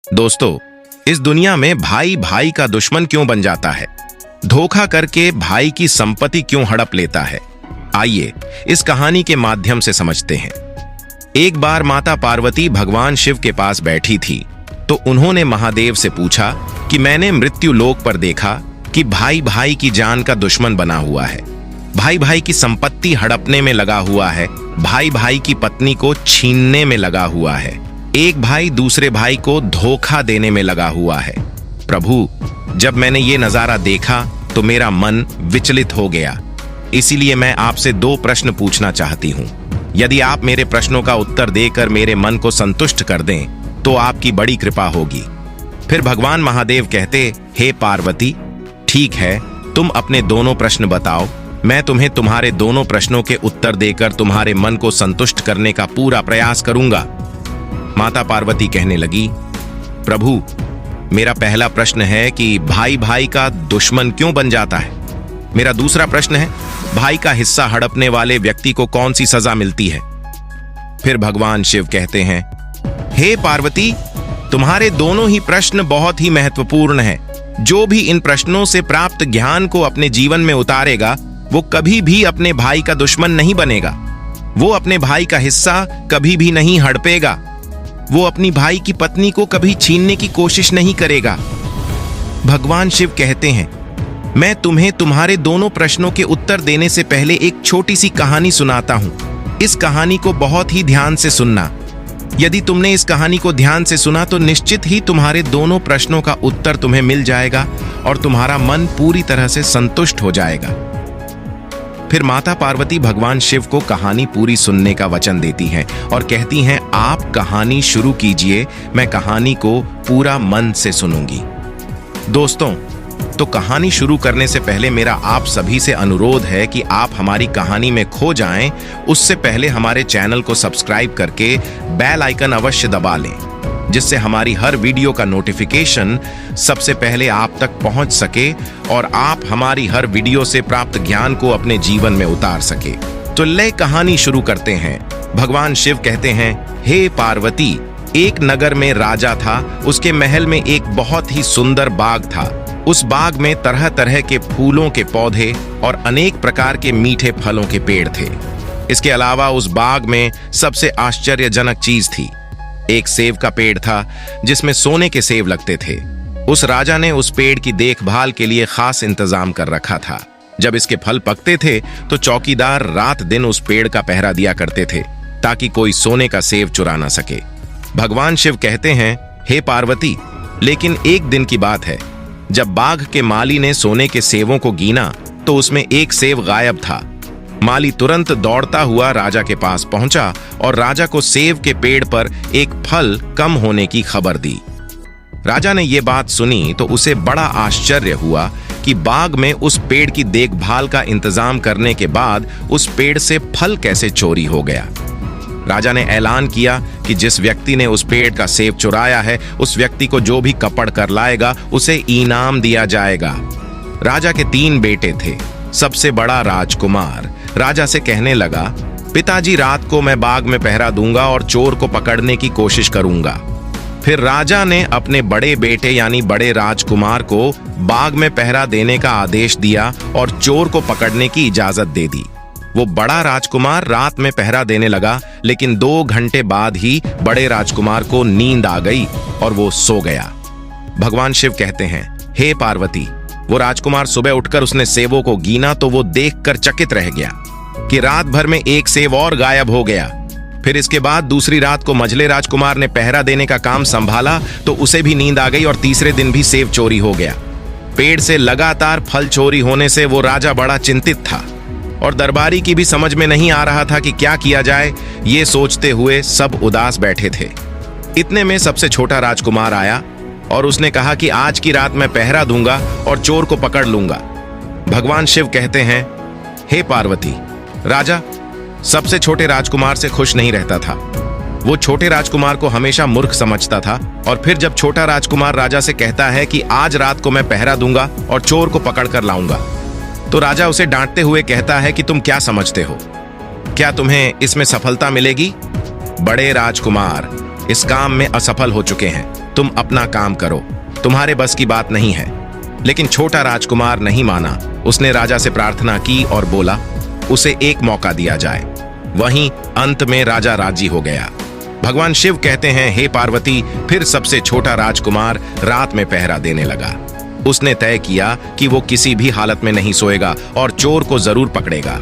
दोस्तों, इस दुनिया में भाई भाई का दुश्मन क्यों बन जाता है? धोखा करके भाई की संपत्ति क्यों हड़प लेता है? आइए इस कहानी के माध्यम से समझते हैं। एक बार माता पार्वती भगवान शिव के पास बैठी थी तो उन्होंने महादेव से पूछा कि मैंने मृत्यु लोक पर देखा कि भाई भाई की जान का दुश्मन बना हुआ है, भाई भाई की संपत्ति हड़पने में लगा हुआ है, भाई भाई की पत्नी को छीनने में लगा हुआ है, एक भाई दूसरे भाई को धोखा देने में लगा हुआ है। प्रभु, जब मैंने ये नजारा देखा तो मेरा मन विचलित हो गया। इसीलिए मैं आपसे 2 प्रश्न पूछना चाहती हूँ। यदि आप मेरे प्रश्नों का उत्तर देकर मेरे मन को संतुष्ट कर दें तो आपकी बड़ी कृपा होगी। फिर भगवान महादेव कहते, हे पार्वती, ठीक है, तुम अपने दोनों प्रश्न बताओ, मैं तुम्हें तुम्हारे दोनों प्रश्नों के उत्तर देकर तुम्हारे मन को संतुष्ट करने का पूरा प्रयास करूंगा। माता पार्वती कहने लगी, प्रभु, मेरा पहला प्रश्न है कि भाई भाई का दुश्मन क्यों बन जाता है। मेरा दूसरा प्रश्न है, भाई का हिस्सा हड़पने वाले व्यक्ति को कौन सी सजा मिलती है। फिर भगवान शिव कहते हैं, हे पार्वती, तुम्हारे दोनों ही प्रश्न बहुत ही महत्वपूर्ण हैं। जो भी इन प्रश्नों से प्राप्त ज्ञान को अपने जीवन में उतारेगा वो कभी भी अपने भाई का दुश्मन नहीं बनेगा। वो अपने भाई का हिस्सा कभी भी नहीं हड़पेगा। वो अपनी भाई की पत्नी को कभी छीनने की कोशिश नहीं करेगा। भगवान शिव कहते हैं, मैं तुम्हें तुम्हारे दोनों प्रश्नों के उत्तर देने से पहले एक छोटी सी कहानी सुनाता हूं। इस कहानी को बहुत ही ध्यान से सुनना। यदि तुमने इस कहानी को ध्यान से सुना तो निश्चित ही तुम्हारे दोनों प्रश्नों का उत्तर तुम्हें मिल जाएगा और तुम्हारा मन पूरी तरह से संतुष्ट हो जाएगा। फिर माता पार्वती भगवान शिव को कहानी पूरी सुनने का वचन देती हैं और कहती हैं, आप कहानी शुरू कीजिए, मैं कहानी को पूरा मन से सुनूंगी। दोस्तों, तो कहानी शुरू करने से पहले मेरा आप सभी से अनुरोध है कि आप हमारी कहानी में खो जाएं, उससे पहले हमारे चैनल को सब्सक्राइब करके बेल आइकन अवश्य दबा लें, जिससे हमारी हर वीडियो का नोटिफिकेशन सबसे पहले आप तक पहुंच सके और आप हमारी हर वीडियो से प्राप्त ज्ञान को अपने जीवन में उतार सके। तो ले कहानी शुरू करते हैं। भगवान शिव कहते हैं, हे पार्वती, एक नगर में राजा था। उसके महल में एक बहुत ही सुंदर बाग था। उस बाग में तरह तरह के फूलों के पौधे और अनेक प्रकार के मीठे फलों के पेड़ थे। इसके अलावा उस बाग में सबसे आश्चर्यजनक चीज थी। एक सेब का पेड़ था जिसमें सोने के सेब लगते थे। उस राजा ने उस पेड़ की देखभाल के लिए खास इंतजाम कर रखा था। जब इसके फल पकते थे तो चौकीदार रात दिन उस पेड़ का पहरा दिया करते थे ताकि कोई सोने का सेब चुरा ना सके। भगवान शिव कहते हैं, हे पार्वती, लेकिन एक दिन की बात है, जब बाग के माली ने सोने के सेबों को गिना तो उसमें एक सेब गायब था। माली तुरंत दौड़ता हुआ राजा के पास पहुंचा और राजा को सेब के पेड़ पर एक फल कम होने की खबर दी। राजा ने यह बात सुनी तो उसे बड़ा आश्चर्य हुआ कि बाग में उस पेड़ की देखभाल का इंतजाम करने के बाद उस पेड़ से फल कैसे चोरी हो गया। राजा ने ऐलान किया कि जिस व्यक्ति ने उस पेड़ का सेब चुराया है, उस व्यक्ति को जो भी कपड़ कर लाएगा उसे इनाम दिया जाएगा। राजा के 3 बेटे थे। सबसे बड़ा राजकुमार राजा से कहने लगा, पिताजी, रात को मैं बाग में पहरा दूंगा और चोर को पकड़ने की कोशिश करूंगा। फिर राजा ने अपने बड़े बेटे यानी बड़े राजकुमार को बाग में पहरा देने का आदेश दिया और चोर को पकड़ने की इजाजत दे दी। वो बड़ा राजकुमार रात में पहरा देने लगा, लेकिन 2 घंटे बाद ही बड़े राजकुमार को नींद आ गई और वो सो गया। भगवान शिव कहते हैं, हे पार्वती, वो राजकुमार सुबह उठकर उसने सेबों को गिना तो वो देखकर चकित रह गया कि रात भर में एक सेब और गायब हो गया। फिर इसके बाद दूसरी रात को मझले राजकुमार ने पहरा देने का काम संभाला तो उसे भी नींद आ गई और तीसरे दिन भी सेब चोरी हो गया। पेड़ से लगातार फल चोरी होने से वो राजा बड़ा चिंतित था और दरबारी की भी समझ में नहीं आ रहा था कि क्या किया जाए। ये सोचते हुए सब उदास बैठे थे। इतने में सबसे छोटा राजकुमार आया और उसने कहा कि आज की रात मैं पहरा दूंगा और चोर को पकड़ लूंगा। भगवान शिव कहते हैं, हे पार्वती, राजा सबसे छोटे राजकुमार से खुश नहीं रहता था। वो छोटे राजकुमार को हमेशा मूर्ख समझता था और फिर जब छोटा राजकुमार राजा से कहता है कि आज रात को मैं पहरा दूंगा और चोर को पकड़ कर लाऊंगा, तो राजा उसे डांटते हुए कहता है कि तुम क्या समझते हो, क्या तुम्हें इसमें सफलता मिलेगी? बड़े राजकुमार इस काम में असफल हो चुके हैं, तुम अपना काम करो, तुम्हारे बस की बात नहीं है। लेकिन छोटा राजकुमार नहीं माना। उसने राजा से प्रार्थना की और बोला उसे एक मौका दिया जाए। वहीं अंत में राजा राजी हो गया। भगवान शिव कहते हैं, हे पार्वती, फिर सबसे छोटा राजकुमार रात में पहरा देने लगा। उसने तय किया कि वो किसी भी हालत में नहीं सोएगा और चोर को जरूर पकड़ेगा।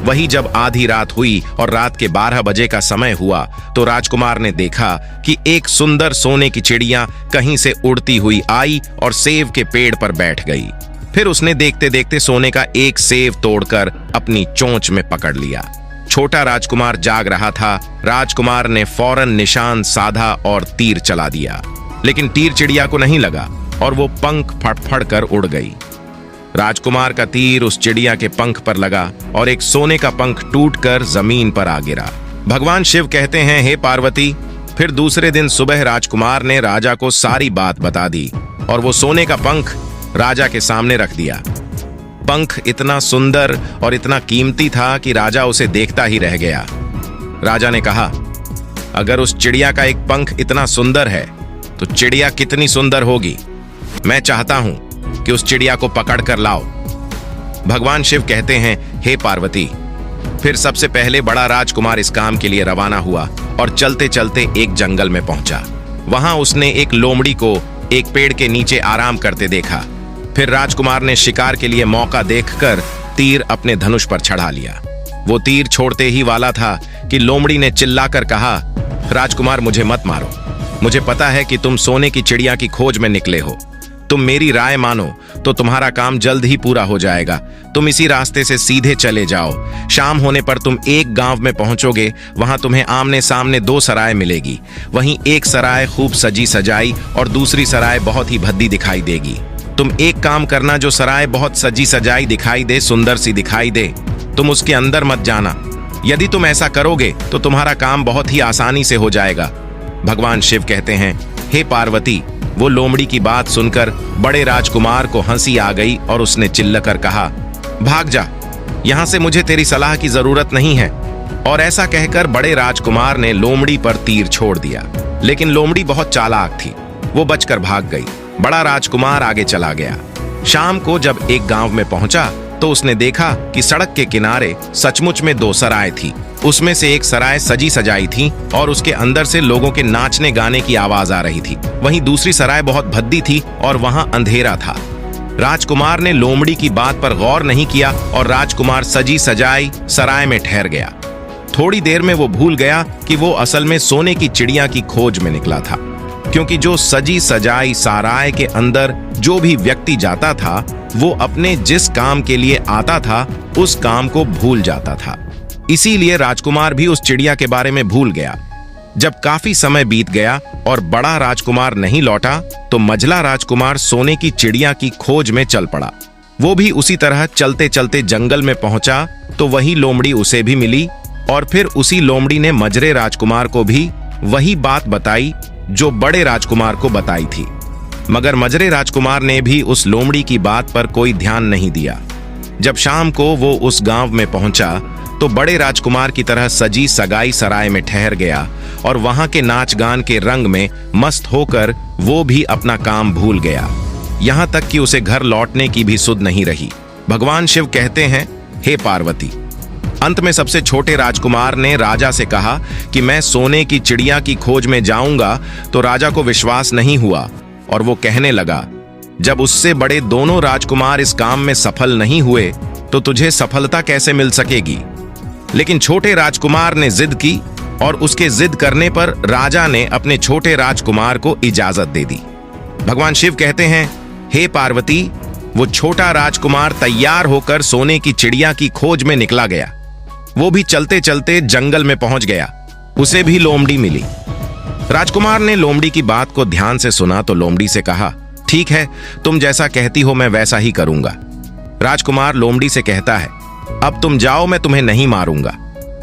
वही जब आधी रात हुई और रात के 12 बजे का समय हुआ तो राजकुमार ने देखा कि एक सुंदर सोने की चिड़िया कहीं से उड़ती हुई आई और सेब के पेड़ पर बैठ गई। फिर उसने देखते देखते सोने का एक सेब तोड़कर अपनी चोंच में पकड़ लिया। छोटा राजकुमार जाग रहा था। राजकुमार ने फौरन निशान साधा और तीर चला दिया, लेकिन तीर चिड़िया को नहीं लगा और वो पंख फड़फड़ कर उड़ गई। राजकुमार का तीर उस चिड़िया के पंख पर लगा और एक सोने का पंख टूटकर जमीन पर आ गिरा। भगवान शिव कहते हैं, हे पार्वती, फिर दूसरे दिन सुबह राजकुमार ने राजा को सारी बात बता दी और वो सोने का पंख राजा के सामने रख दिया। पंख इतना सुंदर और इतना कीमती था कि राजा उसे देखता ही रह गया। राजा ने कहा, अगर उस चिड़िया का एक पंख इतना सुंदर है तो चिड़िया कितनी सुंदर होगी। मैं चाहता हूं कि उस चिड़िया को पकड़ कर लाओ। भगवान शिव कहते हैं, हे पार्वती, फिर सबसे पहले बड़ा राजकुमार इस काम के लिए रवाना हुआ और चलते चलते एक जंगल में पहुंचा। वहां उसने एक लोमड़ी को एक पेड़ के नीचे आराम करते देखा। फिर राजकुमार ने शिकार के लिए मौका देखकर तीर अपने धनुष पर चढ़ा लिया। वो तीर छोड़ते ही वाला था कि लोमड़ी ने चिल्लाकर कहा, राजकुमार, मुझे मत मारो। मुझे पता है कि तुम सोने की चिड़िया की खोज में निकले हो। तुम मेरी राय मानो तो तुम्हारा काम जल्द ही पूरा हो जाएगा। तुम इसी रास्ते से सीधे चले जाओ। शाम होने पर तुम एक गांव में पहुंचोगे। वहां तुम्हें आमने सामने 2 सराय मिलेगी। वहीं एक सराय खूब सजी सजाई और दूसरी सराय बहुत ही भद्दी दिखाई देगी। तुम एक काम करना, जो सराय बहुत सजी सजाई दिखाई दे, सुंदर सी दिखाई दे, तुम उसके अंदर मत जाना। यदि तुम ऐसा करोगे तो तुम्हारा काम बहुत ही आसानी से हो जाएगा। भगवान शिव कहते हैं, हे पार्वती, वो लोमड़ी की बात सुनकर बड़े राजकुमार को हंसी आ गई और उसने चिल्लाकर कहा, भाग जा, यहां से मुझे तेरी सलाह की जरूरत नहीं है। और ऐसा कहकर बड़े राजकुमार ने लोमड़ी पर तीर छोड़ दिया। लेकिन लोमड़ी बहुत चालाक थी, वो बचकर भाग गई। बड़ा राजकुमार आगे चला गया। शाम को जब एक गांव में पहुंचा तो उसने देखा कि सड़क के किनारे सचमुच में 2 सराय थी। उसमें से एक सराय सजी सजाई थी और उसके अंदर से लोगों के नाचने गाने की आवाज आ रही थी। वहीं दूसरी सराय बहुत भद्दी थी और वहां अंधेरा था। राजकुमार ने लोमड़ी की बात पर गौर नहीं किया और राजकुमार सजी सजाई सराय में ठहर गया। थोड़ी देर में वो भूल गया कि वो असल में सोने की चिड़िया की खोज में निकला था, क्योंकि जो सजी सजाई सराय के अंदर जो भी व्यक्ति जाता था वो अपने जिस काम के लिए आता था उस काम को भूल जाता था। इसीलिए राजकुमार भी उस चिड़िया के बारे में भूल गया। जब काफी समय बीत गया और बड़ा राजकुमार नहीं लौटा तो मझला राजकुमार सोने की चिड़िया की खोज में चल पड़ा। वो भी उसी तरह चलते चलते जंगल में पहुंचा तो वही लोमड़ी उसे भी मिली और फिर उसी लोमड़ी ने मझरे राजकुमार को भी वही बात बताई जो बड़े राजकुमार को बताई थी। मगर मझरे राजकुमार ने भी उस लोमड़ी की बात पर कोई ध्यान नहीं दिया। जब शाम को वो उस गांव में पहुंचा तो बड़े राजकुमार की तरह सजी सगाई सराय में ठहर गया और वहां के नाच गान के रंग में मस्त होकर वो भी अपना काम भूल गया। यहां तक कि उसे घर लौटने की भी सुध नहीं रही। भगवान शिव कहते हैं, हे पार्वती, अंत में सबसे छोटे राजकुमार ने राजा से कहा कि मैं सोने की चिड़िया की खोज में जाऊंगा। तो राजा को विश्वास नहीं हुआ और वो कहने लगा, जब उससे बड़े दोनों राजकुमार इस काम में सफल नहीं हुए तो तुझे सफलता कैसे मिल सकेगी। लेकिन छोटे राजकुमार ने जिद की और उसके जिद करने पर राजा ने अपने छोटे राजकुमार को इजाजत दे दी। भगवान शिव कहते हैं, हे पार्वती, वो छोटा राजकुमार तैयार होकर सोने की चिड़िया की खोज में निकला गया। वो भी चलते चलते जंगल में पहुंच गया। उसे भी लोमड़ी मिली। राजकुमार ने लोमड़ी की बात को ध्यान से सुना तो लोमड़ी से कहा, ठीक है, तुम जैसा कहती हो मैं वैसा ही करूंगा। राजकुमार लोमड़ी से कहता है, अब तुम जाओ, मैं तुम्हें नहीं मारूंगा।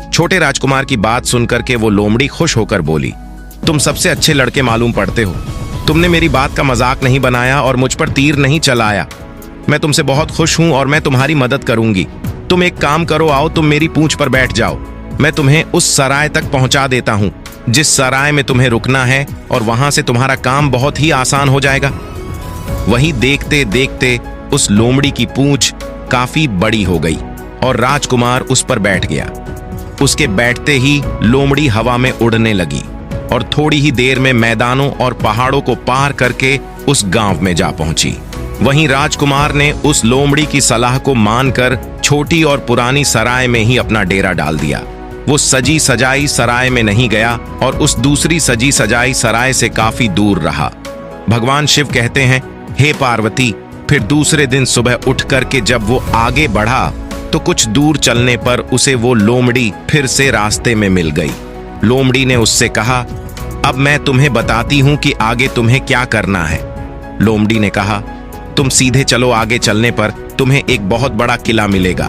छोटे राजकुमार की बात सुनकर के वो लोमड़ी खुश होकर बोली, तुम सबसे अच्छे लड़के मालूम पड़ते हो। तुमने मेरी बात का मजाक नहीं बनाया और मुझ पर तीर नहीं चलाया। मैं तुमसे बहुत खुश हूं और मैं तुम्हारी मदद करूंगी। तुम एक काम करो, आओ तुम मेरी पूंछ पर बैठ जाओ। मैं तुम्हें उस सराय तक पहुंचा देता हूं जिस सराय में तुम्हें रुकना है, और वहां से तुम्हारा काम बहुत ही आसान हो जाएगा। वहीं देखते देखते उस लोमड़ी की पूंछ काफी बड़ी हो गई और राजकुमार उस पर बैठ गया। उसके बैठते ही लोमड़ी हवा में उड़ने लगी और थोड़ी ही देर में मैदानों और पहाड़ों को पार करके उस गांव में जा पहुंची। वहीं राजकुमार ने उस लोमड़ी की सलाह को मानकर छोटी और पुरानी सराय में ही अपना डेरा डाल दिया। वो सजी सजाई सराय में नहीं गया और उस दूसरी सजी सजाई सराय से काफी दूर रहा। भगवान शिव कहते हैं, हे पार्वती, फिर दूसरे दिन सुबह उठ करके जब वो आगे बढ़ा तो कुछ दूर चलने पर उसे वो लोमड़ी फिर से रास्ते में मिल गई। लोमड़ी ने उससे कहा, अब मैं तुम्हें बताती हूं कि आगे तुम्हें क्या करना है। लोमड़ी ने कहा, तुम सीधे चलो, आगे चलने पर तुम्हें एक बहुत बड़ा किला मिलेगा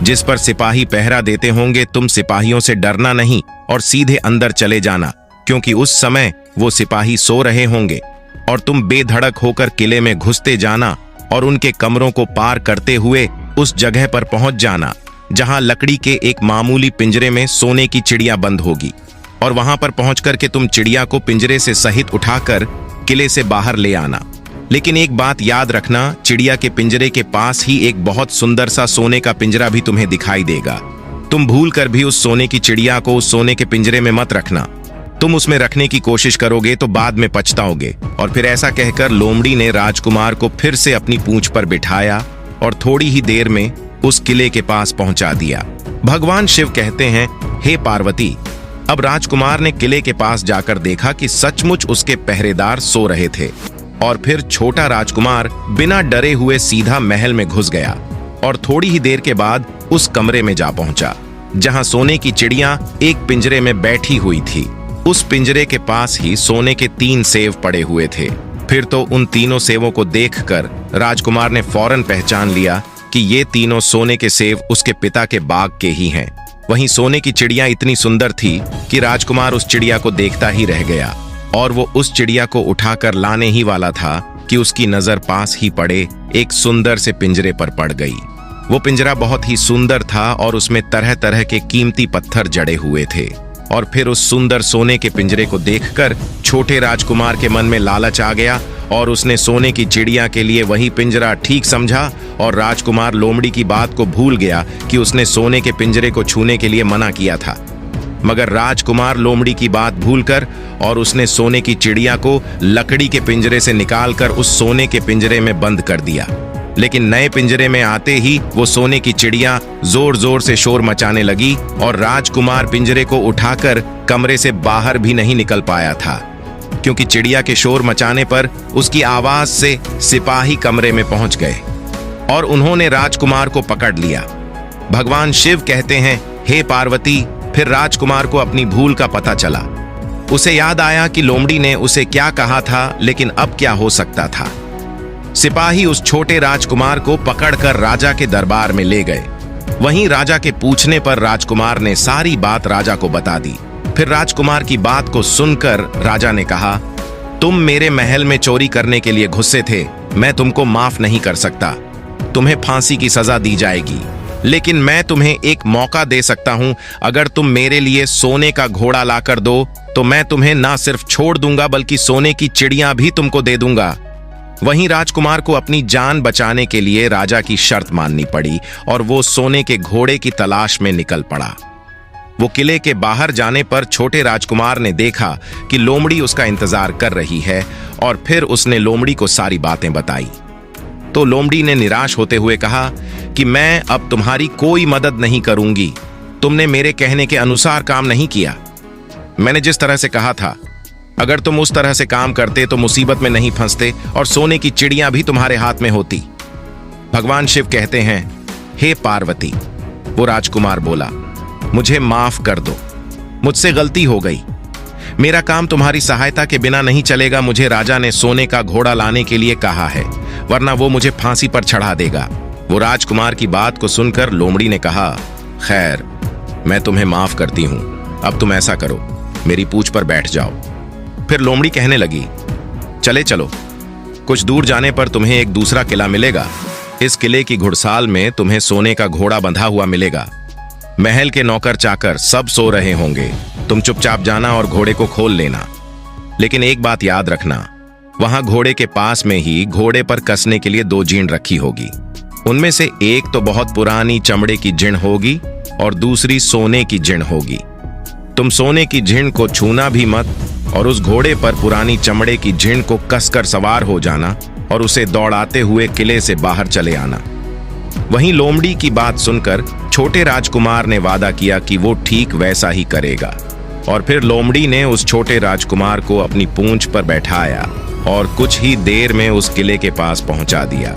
जिस पर सिपाही पहरा देते होंगे। तुम सिपाहियों से डरना नहीं और सीधे अंदर चले जाना, क्योंकि उस समय वो सिपाही सो रहे होंगे, और तुम बेधड़क होकर किले में घुसते जाना और उनके कमरों को पार करते हुए उस जगह पर पहुंच जाना जहां लकड़ी के एक मामूली पिंजरे में सोने की चिड़िया बंद होगी, और वहां पर पहुंच करके तुम चिड़िया को पिंजरे से सहित उठाकर किले से बाहर ले आना। लेकिन एक बात याद रखना, चिड़िया के पिंजरे के पास ही एक बहुत सुंदर सा सोने का पिंजरा भी तुम्हें दिखाई देगा। तुम भूल कर भी उस सोने की चिड़िया को उस सोने के पिंजरे में मत रखना। तुम उसमें रखने की कोशिश करोगे तो बाद में पछताओगे। और फिर ऐसा कहकर लोमड़ी ने राजकुमार को फिर से अपनी पूंछ पर बिठाया और थोड़ी ही देर में उस किले के पास पहुंचा दिया। भगवान शिव कहते हैं, हे पार्वती, अब राजकुमार ने किले के पास जाकर देखा कि सचमुच उसके पहरेदार सो रहे थे, और फिर छोटा राजकुमार बिना डरे हुए सीधा महल में घुस गया और थोड़ी ही देर के बाद उस कमरे में जा पहुंचा जहां सोने की चिड़िया एक पिंजरे में बैठी हुई थी। उस पिंजरे के पास ही सोने के 3 सेव पड़े हुए थे। फिर तो उन तीनों सेवों को देखकर राजकुमार ने फौरन पहचान लिया कि ये तीनों सोने के सेव उसके पिता के बाग के ही हैं। वहीं सोने की चिड़िया इतनी सुंदर थी कि राजकुमार उस चिड़िया को देखता ही रह गया, और वो उस चिड़िया को उठाकर लाने ही वाला था कि उसकी नजर पास ही पड़े एक सुंदर से पिंजरे पर पड़ गई। वो पिंजरा बहुत ही सुंदर था और उसमें तरह तरह के कीमती पत्थर जड़े हुए थे। और फिर उस सुंदर सोने के पिंजरे को देखकर छोटे राजकुमार के मन में लालच आ गया और उसने सोने की चिड़िया के लिए वही पिंजरा ठीक समझा, और राजकुमार लोमड़ी की बात को भूल गया कि उसने सोने के पिंजरे को छूने के लिए मना किया था। मगर राजकुमार लोमड़ी की बात भूलकर और उसने सोने की चिड़िया को लकड़ी के पिंजरे से निकालकर उस सोने के पिंजरे में बंद कर दिया। लेकिन नए पिंजरे में आते ही वो सोने की चिड़िया जोर जोर से शोर मचाने लगी और राजकुमार पिंजरे को उठाकर कमरे से बाहर भी नहीं निकल पाया था, क्योंकि चिड़िया के शोर मचाने पर उसकी आवाज से सिपाही कमरे में पहुंच गए और उन्होंने राजकुमार को पकड़ लिया। भगवान शिव कहते हैं, हे पार्वती, फिर राजकुमार को अपनी भूल का पता चला। उसे याद आया कि लोमड़ी ने उसे क्या कहा था, लेकिन अब क्या हो सकता था। सिपाही उस छोटे राजकुमार को पकड़कर राजा के दरबार में ले गए। वहीं राजा के पूछने पर राजकुमार ने सारी बात राजा को बता दी। फिर राजकुमार की बात को सुनकर राजा ने कहा, तुम मेरे महल में चोरी करने के लिए घुसे थे, मैं तुमको माफ नहीं कर सकता। तुम्हें फांसी की सजा दी जाएगी, लेकिन मैं तुम्हें एक मौका दे सकता हूं। अगर तुम मेरे लिए सोने का घोड़ा लाकर दो तो मैं तुम्हें ना सिर्फ छोड़ दूंगा बल्कि सोने की चिड़िया भी तुमको दे दूंगा। वहीं राजकुमार को अपनी जान बचाने के लिए राजा की शर्त माननी पड़ी और वो सोने के घोड़े की तलाश में निकल पड़ा। वो किले के बाहर जाने पर छोटे राजकुमार ने देखा कि लोमड़ी उसका इंतजार कर रही है, और फिर उसने लोमड़ी को सारी बातें बताई। तो लोमड़ी ने निराश होते हुए कहा कि मैं अब तुम्हारी कोई मदद नहीं करूंगी। तुमने मेरे कहने के अनुसार काम नहीं किया। मैंने जिस तरह से कहा था, अगर तुम उस तरह से काम करते तो मुसीबत में नहीं फंसते और सोने की चिड़िया भी तुम्हारे हाथ में होती। भगवान शिव कहते हैं, हे पार्वती, वो राजकुमार बोला, मुझे माफ कर दो, मुझसे गलती हो गई। मेरा काम तुम्हारी सहायता के बिना नहीं चलेगा। मुझे राजा ने सोने का घोड़ा लाने के लिए कहा है, वरना वो मुझे फांसी पर चढ़ा देगा। वो राजकुमार की बात को सुनकर लोमड़ी ने कहा, खैर, मैं तुम्हें माफ करती हूं। अब तुम ऐसा करो, मेरी पूंछ पर बैठ जाओ। फिर लोमड़ी कहने लगी, चले चलो, कुछ दूर जाने पर तुम्हें एक दूसरा किला मिलेगा। इस किले की घुड़साल में तुम्हें सोने का घोड़ा बंधा हुआ मिलेगा। महल के नौकर चाकर सब सो रहे होंगे, तुम चुपचाप जाना और घोड़े को खोल लेना। लेकिन एक बात याद रखना, वहां घोड़े के पास में ही घोड़े पर कसने के लिए 2 जीण रखी होगी। उनमें से एक तो बहुत पुरानी चमड़े की जीण होगी और दूसरी सोने की जीण होगी। तुम सोने की जीण को छूना भी मत और उस घोड़े पर पुरानी चमड़े की जीण को कसकर सवार हो जाना और उसे दौड़ाते हुए किले से बाहर चले आना। वहीं लोमड़ी की बात सुनकर छोटे राजकुमार ने वादा किया कि वो ठीक वैसा ही करेगा और फिर लोमड़ी ने उस छोटे राजकुमार को अपनी पूंछ पर बैठाया और कुछ ही देर में उस किले के पास पहुंचा दिया।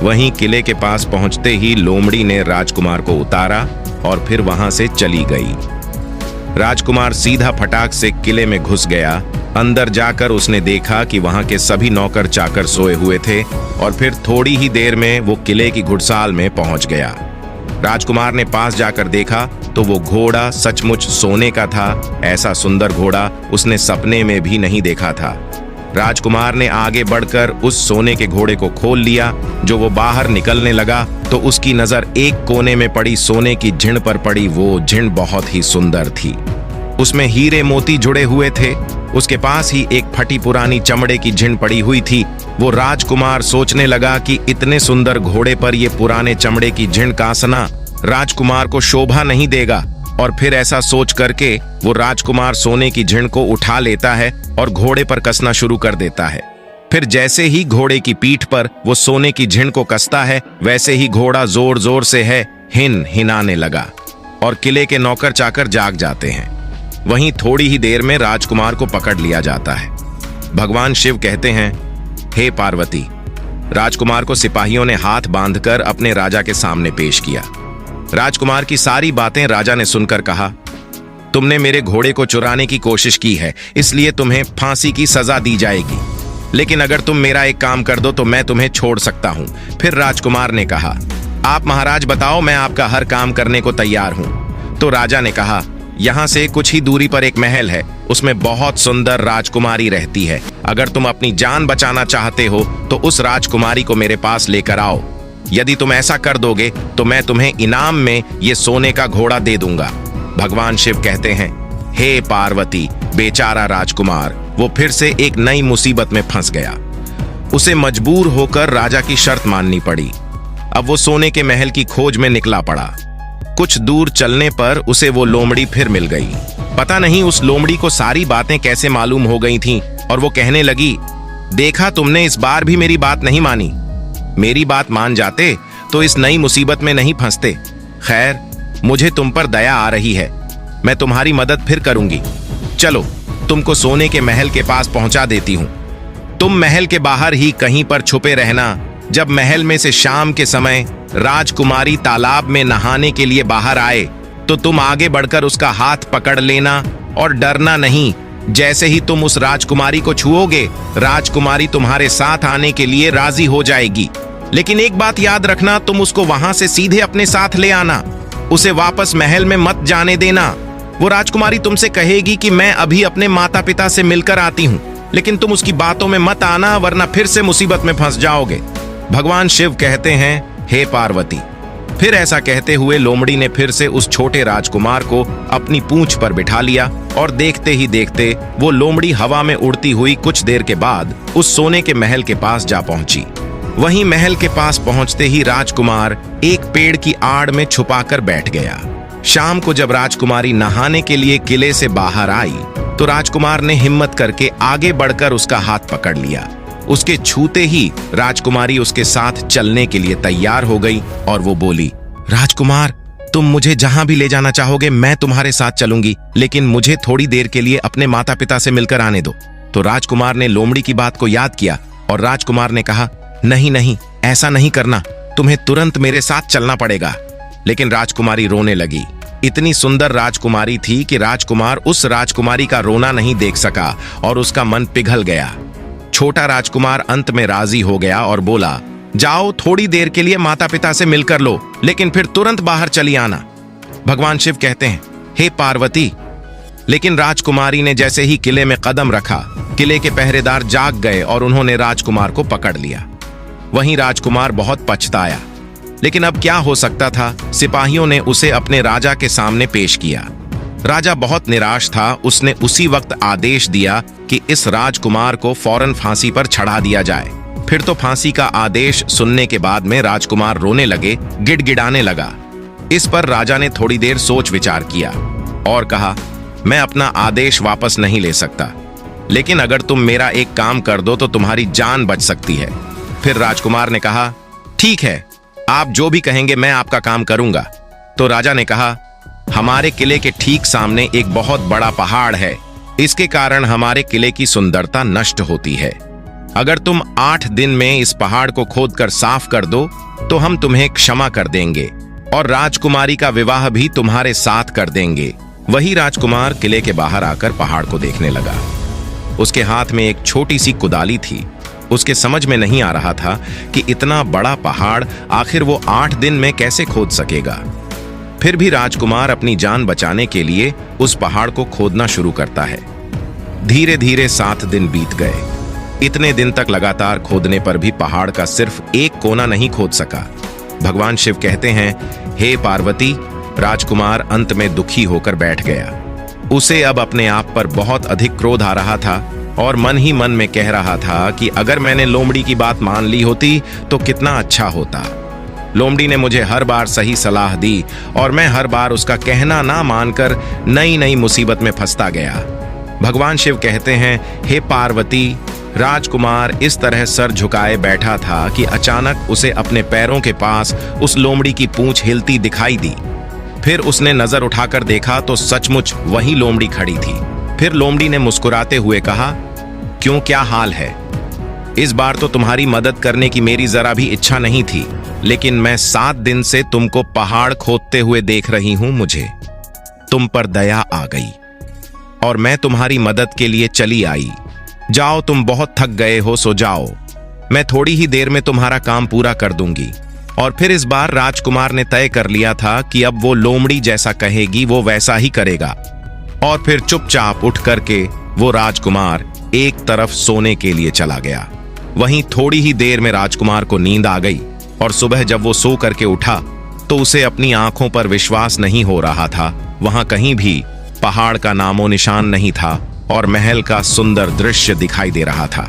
वहीं किले के पास पहुंचते ही लोमड़ी ने राजकुमार को उतारा और फिर वहां से चली गई। राजकुमार सीधा फटाक से किले में घुस गया। अंदर जाकर उसने देखा कि वहां के सभी नौकर चाकर सोए हुए थे और फिर थोड़ी ही देर में वो किले की घुड़साल में पहुंच गया। राजकुमार ने पास जाकर देखा तो वो घोड़ा सचमुच सोने का था। ऐसा सुंदर घोड़ा उसने सपने में भी नहीं देखा था। राजकुमार ने आगे बढ़कर उस सोने के घोड़े को खोल लिया। जो वो बाहर निकलने लगा तो उसकी नजर एक कोने में पड़ी सोने की झिण पर पड़ी। वो झिण बहुत ही सुंदर थी, उसमें हीरे मोती जुड़े हुए थे। उसके पास ही एक फटी पुरानी चमड़े की झिण पड़ी हुई थी। वो राजकुमार सोचने लगा कि इतने सुंदर घोड़े पर ये पुराने चमड़े की झिण कासना राजकुमार को शोभा नहीं देगा। और फिर ऐसा सोच करके वो राजकुमार सोने की झिण को उठा लेता है और घोड़े पर कसना शुरू कर देता है। फिर जैसे ही घोड़े की पीठ पर वो सोने की झिण को कसता है, वैसे ही घोड़ा जोर जोर से हिनाने लगा और किले के नौकर चाकर जाग जाते हैं। वहीं थोड़ी ही देर में राजकुमार को पकड़ लिया जाता है। भगवान शिव कहते हैं, हे पार्वती। राजकुमार को सिपाहियों ने हाथ बांधकर अपने राजा के सामने पेश किया। राजकुमार की सारी बातें राजा ने सुनकर कहा, तुमने मेरे घोड़े को चुराने की कोशिश की है, इसलिए तुम्हें फांसी की सजा दी जाएगी। लेकिन अगर तुम मेरा एक काम कर दो तो मैं तुम्हें छोड़ सकता हूं। फिर राजकुमार ने कहा, आप महाराज बताओ, मैं आपका हर काम करने को तैयार हूं। तो राजा ने कहा, यहाँ से कुछ ही दूरी पर एक महल है, उसमें बहुत सुंदर राजकुमारी रहती है। अगर तुम अपनी जान बचाना चाहते हो तो उस राजकुमारी को मेरे पास लेकर आओ। यदि तुम ऐसा कर दोगे तो मैं तुम्हें इनाम में ये सोने का घोड़ा दे दूंगा। भगवान शिव कहते हैं, हे पार्वती, बेचारा राजकुमार वो फिर से एक नई मुसीबत में फंस गया। उसे मजबूर होकर राजा की शर्त माननी पड़ी। अब वो सोने के महल की खोज में निकला पड़ा। कुछ दूर चलने पर उसे वो लोमड़ी फिर मिल गई। पता नहीं उस लोमड़ी को सारी बातें कैसे मालूम हो गई थीं और वो कहने लगी, देखा तुमने, इस बार भी मेरी बात नहीं मानी। मेरी बात मान जाते तो इस नई मुसीबत में नहीं फंसते। खैर, मुझे तुम पर दया आ रही है, मैं तुम्हारी मदद फिर करूंगी। चलो, तुमको सोने के महल के पास पहुंचा देती हूं। तुम महल के बाहर ही कहीं पर छुपे रहना। जब महल में से शाम के समय राजकुमारी तालाब में नहाने के लिए बाहर आए तो तुम आगे बढ़कर उसका हाथ पकड़ लेना और डरना नहीं। जैसे ही तुम उस राजकुमारी को छुओगे, राजकुमारी तुम्हारे साथ आने के लिए राजी हो जाएगी। लेकिन एक बात याद रखना, तुम उसको वहां से सीधे अपने साथ ले आना, उसे वापस महल में मत जाने देना। वो राजकुमारी तुमसे कहेगी कि मैं अभी अपने माता पिता से मिलकर आती हूं, लेकिन तुम उसकी बातों में मत आना, वरना फिर से मुसीबत में फंस जाओगे। भगवान शिव कहते हैं, हे पार्वती। फिर ऐसा कहते हुए लोमड़ी ने फिर से उस छोटे राजकुमार को अपनी पूंछ पर बिठा लिया और देखते ही देखते वो लोमड़ी हवा में उड़ती हुई कुछ देर के बाद उस सोने के महल के पास जा पहुंची। वहीं महल के पास पहुंचते ही राजकुमार एक पेड़ की आड़ में छुपाकर बैठ गया। शाम को जब राजकुमारी नहाने के लिए किले से बाहर आई तो राजकुमार ने हिम्मत करके आगे बढ़कर उसका हाथ पकड़ लिया। उसके छूते ही राजकुमारी उसके साथ चलने के लिए तैयार हो गई और वो बोली, राजकुमार, तुम मुझे जहां भी ले जाना चाहोगे मैं तुम्हारे साथ चलूंगी, लेकिन मुझे थोड़ी देर के लिए अपने माता पिता से मिलकर आने दो। तो राजकुमार ने लोमड़ी की बात को याद किया और राजकुमार ने कहा, नहीं नहीं, ऐसा नहीं करना, तुम्हें तुरंत मेरे साथ चलना पड़ेगा। लेकिन राजकुमारी रोने लगी। इतनी सुंदर राजकुमारी थी कि राजकुमार उस राजकुमारी का रोना नहीं देख सका और उसका मन पिघल गया। छोटा राजकुमार अंत में राजी हो गया और बोला, जाओ, थोड़ी देर के लिए माता पिता से मिलकर लो, लेकिन फिर तुरंत बाहर चली आना। भगवान शिव कहते हैं, हे पार्वती। लेकिन राजकुमारी ने जैसे ही किले में कदम रखा, किले के पहरेदार जाग गए और उन्होंने राजकुमार को पकड़ लिया। वहीं राजकुमार बहुत पछताया। लेकिन अब क्या हो सकता था। सिपाहियों ने उसे अपने राजा के सामने पेश किया। राजा बहुत निराश था। उसने उसी वक्त आदेश दिया कि इस राजकुमार को फौरन फांसी पर चढ़ा दिया जाए। फिर तो फांसी का आदेश सुनने के बाद में राजकुमार रोने लगे, गिड़गिड़ाने लगा। इस पर राजा ने थोड़ी देर सोच विचार किया और कहा, मैं अपना आदेश वापस नहीं ले सकता, लेकिन अगर तुम मेरा एक काम कर दो तो तुम्हारी जान बच सकती है। फिर राजकुमार ने कहा, ठीक है, आप जो भी कहेंगे मैं आपका काम करूंगा। तो राजा ने कहा, हमारे किले के ठीक सामने एक बहुत बड़ा पहाड़ है। इसके कारण हमारे किले की सुंदरता नष्ट होती है। अगर तुम 8 दिन में इस पहाड़ को खोदकर साफ कर दो तो हम तुम्हें क्षमा कर देंगे और राजकुमारी का विवाह भी तुम्हारे साथ कर देंगे। वही राजकुमार किले के बाहर आकर पहाड़ को देखने लगा। उसके हाथ में एक छोटी सी कुदाली थी। उसके समझ में नहीं आ रहा था कि इतना बड़ा पहाड़ आखिर वो 8 दिन में कैसे खोद सकेगा। फिर भी राजकुमार अपनी जान बचाने के लिए उस पहाड़ को खोदना शुरू करता है। धीरे धीरे 7 दिन बीत गए। इतने दिन तक लगातार खोदने पर भी पहाड़ का सिर्फ एक कोना नहीं खोद सका। भगवान शिव कहते हैं, हे पार्वती, राजकुमार अंत में दुखी होकर बैठ गया। उसे अब अपने आप पर बहुत अधिक क्रोध आ रहा था और मन ही मन में कह रहा था कि अगर मैंने लोमड़ी की बात मान ली होती तो कितना अच्छा होता। लोमड़ी ने मुझे हर बार सही सलाह दी और मैं हर बार उसका कहना ना मानकर नई नई मुसीबत में फंसता गया। भगवान शिव कहते हैं, हे पार्वती, राजकुमार इस तरह सर झुकाए बैठा था कि अचानक उसे अपने पैरों के पास उस लोमड़ी की पूंछ हिलती दिखाई दी। फिर उसने नजर उठाकर देखा तो सचमुच वही लोमड़ी खड़ी थी। फिर लोमड़ी ने मुस्कुराते हुए कहा, क्यों, क्या हाल है? इस बार तो तुम्हारी मदद करने की मेरी जरा भी इच्छा नहीं थी, लेकिन मैं 7 दिन से तुमको पहाड़ खोदते हुए देख रही हूं। मुझे तुम पर दया आ गई और मैं तुम्हारी मदद के लिए चली आई। जाओ, तुम बहुत थक गए हो, सो जाओ। मैं थोड़ी ही देर में तुम्हारा काम पूरा कर दूंगी। और फिर इस बार राजकुमार ने तय कर लिया था कि अब वो लोमड़ी जैसा कहेगी वो वैसा ही करेगा। और फिर चुपचाप उठ करके वो राजकुमार एक तरफ सोने के लिए चला गया। वहीं थोड़ी ही देर में राजकुमार को नींद आ गई और सुबह जब वो सो करके उठा तो उसे अपनी आंखों पर विश्वास नहीं हो रहा था। वहां कहीं भी पहाड़ का नामो निशान नहीं था और महल का सुंदर दृश्य दिखाई दे रहा था।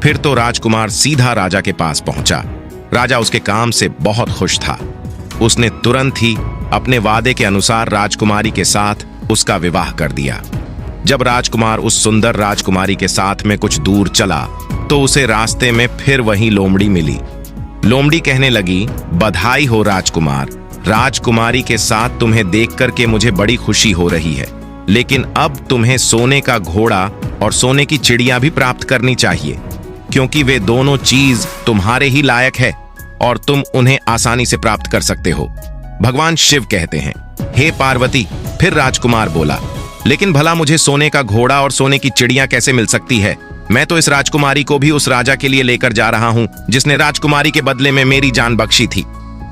फिर तो राजकुमार सीधा राजा के पास पहुंचा। राजा उसके काम से बहुत खुश था। उसने तुरंत ही अपने वादे के अनुसार राजकुमारी के साथ उसका विवाह कर दिया। जब राजकुमार उस सुंदर राजकुमारी के साथ में कुछ दूर चला तो उसे रास्ते में फिर वही लोमड़ी मिली। लोमड़ी कहने लगी, बधाई हो राजकुमार, राजकुमारी के साथ तुम्हें देख करके मुझे बड़ी खुशी हो रही है, लेकिन अब तुम्हें सोने का घोड़ा और सोने की चिड़िया भी प्राप्त करनी चाहिए, क्योंकि वे दोनों चीज तुम्हारे ही लायक है और तुम उन्हें आसानी से प्राप्त कर सकते हो। भगवान शिव कहते हैं, हे पार्वती। फिर राजकुमार बोला, लेकिन भला मुझे सोने का घोड़ा और सोने की चिड़िया कैसे मिल सकती है? मैं तो इस राजकुमारी को भी उस राजा के लिए लेकर जा रहा हूं जिसने राजकुमारी के बदले में मेरी जान बख्शी थी।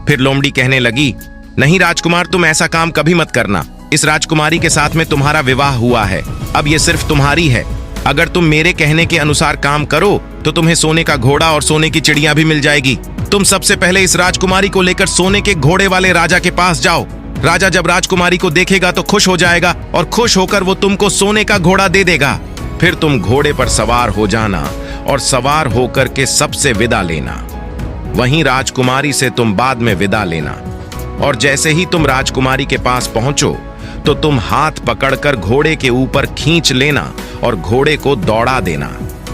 फिर लोमड़ी कहने लगी, नहीं राजकुमार, तुम ऐसा काम कभी मत करना। इस राजकुमारी के साथ में तुम्हारा विवाह हुआ है, अब ये सिर्फ तुम्हारी है। अगर तुम मेरे कहने के अनुसार काम करो तो तुम्हें सोने का घोड़ा और सोने की चिड़िया भी मिल जाएगी। तुम सबसे पहले इस राजकुमारी को लेकर सोने के घोड़े वाले राजा के पास जाओ। राजा जब राजकुमारी को देखेगा तो खुश हो जाएगा और खुश होकर वो तुमको सोने का घोड़ा दे देगा। फिर तुम घोड़े पर सवार हो जाना और सवार होकर के सबसे विदा लेना। वहीं राजकुमारी से तुम बाद में विदा लेना। और जैसे ही तुम राजकुमारी के पास पहुंचो तो तुम हाथ पकड़कर घोड़े के ऊपर खींच लेना और घोड़े को दौड़ा देना,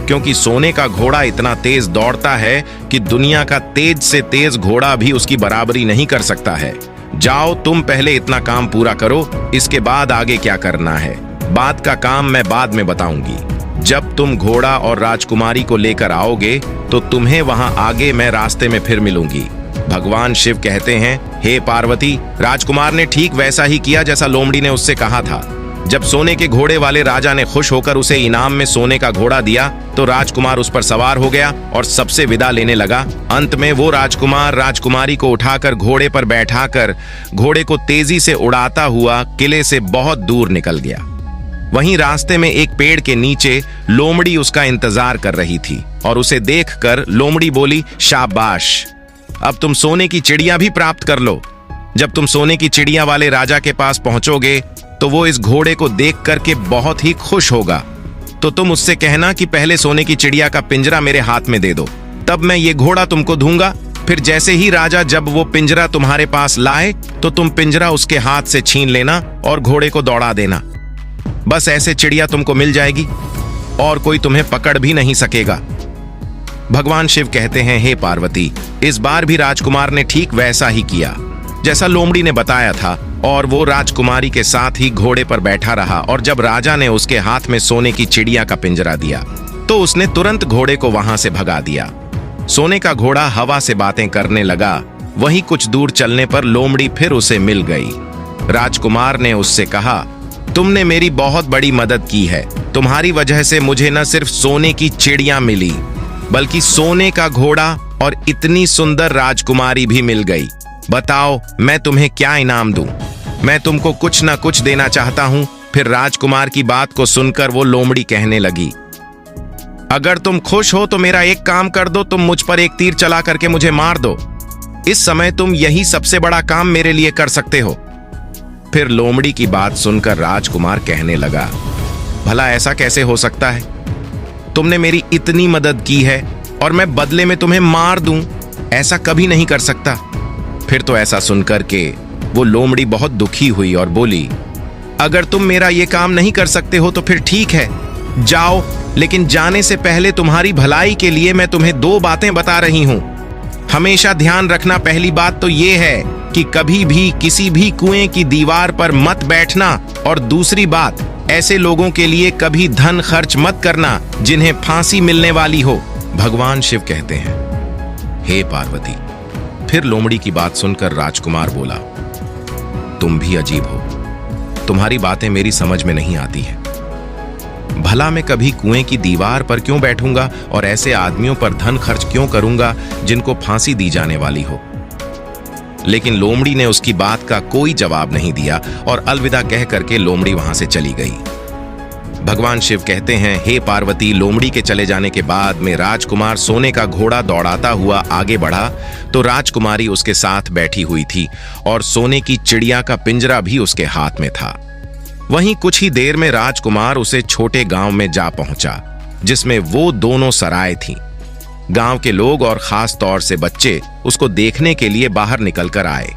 क्योंकि सोने का घोड़ा इतना तेज दौड़ता है कि दुनिया का तेज से तेज घोड़ा भी उसकी बराबरी नहीं कर सकता है। जाओ, तुम पहले इतना काम पूरा करो, इसके बाद आगे क्या करना है बाद का काम मैं बाद में बताऊंगी। जब तुम घोड़ा और राजकुमारी को लेकर आओगे तो तुम्हें वहां आगे मैं रास्ते में फिर मिलूंगी। भगवान शिव कहते हैं, हे पार्वती, राजकुमार ने ठीक वैसा ही किया जैसा लोमड़ी ने उससे कहा था। जब सोने के घोड़े वाले राजा ने खुश होकर उसे इनाम में सोने का घोड़ा दिया तो राजकुमार उस पर सवार हो गया और सबसे विदा लेने लगा। अंत में वो राजकुमार राजकुमारी को उठाकर घोड़े पर बैठाकर घोड़े को तेजी से उड़ाता हुआ किले से बहुत दूर निकल गया। वहीं रास्ते में एक पेड़ के नीचे लोमड़ी उसका इंतजार कर रही थी और उसे देखकर लोमड़ी बोली, शाबाश, अब तुम सोने की चिड़िया भी प्राप्त कर लो। जब तुम सोने की चिड़िया वाले राजा के पास पहुंचोगे तो वो इस घोड़े को देख करके बहुत ही खुश होगा। तो तुम उससे कहना कि पहले सोने की चिड़िया का पिंजरा मेरे हाथ में दे दो, तब मैं ये घोड़ा तुमको दूंगा। फिर जैसे ही राजा जब वो पिंजरा तुम्हारे पास लाए तो तुम पिंजरा उसके हाथ से छीन लेना और घोड़े को दौड़ा देना। बस ऐसे चिड़िया तुमको मिल जाएगी और कोई तुम्हें पकड़ भी नहीं सकेगा। भगवान शिव कहते हैं, हे पार्वती, इस बार भी राजकुमार ने ठीक वैसा ही किया जैसा लोमड़ी ने बताया था, और वो राजकुमारी के साथ ही घोड़े पर बैठा रहा। और जब राजा ने उसके हाथ में सोने की चिड़िया का पिंजरा दिया तो उसने तुरंत घोड़े को वहां से भगा दिया। सोने का घोड़ा हवा से बातें करने लगा। वहीं कुछ दूर चलने पर लोमड़ी फिर उसे मिल गई। राजकुमार ने उससे कहा, तुमने मेरी बहुत बड़ी मदद की है। तुम्हारी वजह से मुझे न सिर्फ सोने की चिड़िया मिली बल्कि सोने का घोड़ा और इतनी सुंदर राजकुमारी भी मिल गई। बताओ मैं तुम्हें क्या इनाम दूं? मैं तुमको कुछ ना कुछ देना चाहता हूं। फिर राजकुमार की बात को सुनकर वो लोमड़ी कहने लगी, अगर तुम खुश हो तो मेरा एक काम कर दो, तुम मुझ पर एक तीर चला करके मुझे मार दो। इस समय तुम यही सबसे बड़ा काम मेरे लिए कर सकते हो। फिर लोमड़ी की बात सुनकर राजकुमार कहने लगा, भला ऐसा कैसे हो सकता है? तुमने मेरी इतनी मदद की है और मैं बदले में तुम्हें मार दूं? ऐसा कभी नहीं कर सकता। फिर तो ऐसा सुनकर के वो लोमड़ी बहुत दुखी हुई और बोली, अगर तुम मेरा ये काम नहीं कर सकते हो तो फिर ठीक है, जाओ। लेकिन जाने से पहले तुम्हारी भलाई के लिए मैं तुम्हें दो बातें बता रही हूं। हमेशा ध्यान रखना। पहली बात तो ये है कि कभी भी किसी भी कुएं की दीवार पर मत बैठना, और दूसरी बात, ऐसे लोगों के लिए कभी धन खर्च मत करना जिन्हें फांसी मिलने वाली हो। भगवान शिव कहते हैं, हे पार्वती। फिर लोमड़ी की बात सुनकर राजकुमार बोला, तुम भी अजीब हो। तुम्हारी बातें मेरी समझ में नहीं आती हैं। भला मैं कभी कुएं की दीवार पर क्यों बैठूंगा और ऐसे आदमियों पर धन खर्च क्यों करूंगा जिनको फांसी दी जाने वाली हो? लेकिन लोमड़ी ने उसकी बात का कोई जवाब नहीं दिया और अलविदा कह करके लोमड़ी वहां से चली गई। भगवान शिव कहते हैं, हे पार्वती, लोमड़ी के चले जाने के बाद में राजकुमार सोने का घोड़ा दौड़ाता हुआ आगे बढ़ा तो राजकुमारी उसके साथ बैठी हुई थी और सोने की चिड़िया का पिंजरा भी उसके हाथ में था। वहीं कुछ ही देर में राजकुमार उसे छोटे गांव में जा पहुंचा जिसमें वो दोनों सराय थीं। गांव के लोग और खास तौर से बच्चे उसको देखने के लिए बाहर निकलकर आए।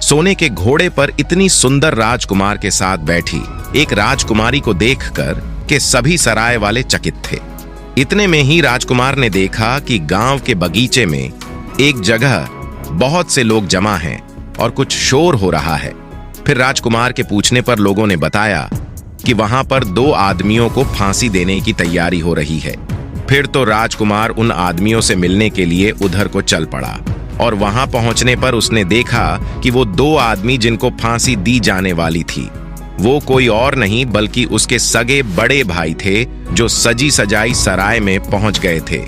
सोने के घोड़े पर इतनी सुंदर राजकुमार के साथ बैठी एक राजकुमारी को देखकर के सभी सराय वाले चकित थे। इतने में ही राजकुमार ने देखा कि गांव के बगीचे में एक जगह बहुत से लोग जमा हैं और कुछ शोर हो रहा है। फिर राजकुमार के पूछने पर लोगों ने बताया कि वहां पर दो आदमियों को फांसी देने की तैयारी हो रही है। फिर तो राजकुमार उन आदमियों से मिलने के लिए उधर को चल पड़ा और वहां पहुंचने पर उसने देखा कि वो दो आदमी जिनको फांसी दी जाने वाली थी वो कोई और नहीं बल्कि उसके सगे बड़े भाई थे जो सजी सजाई सराय में पहुंच गए थे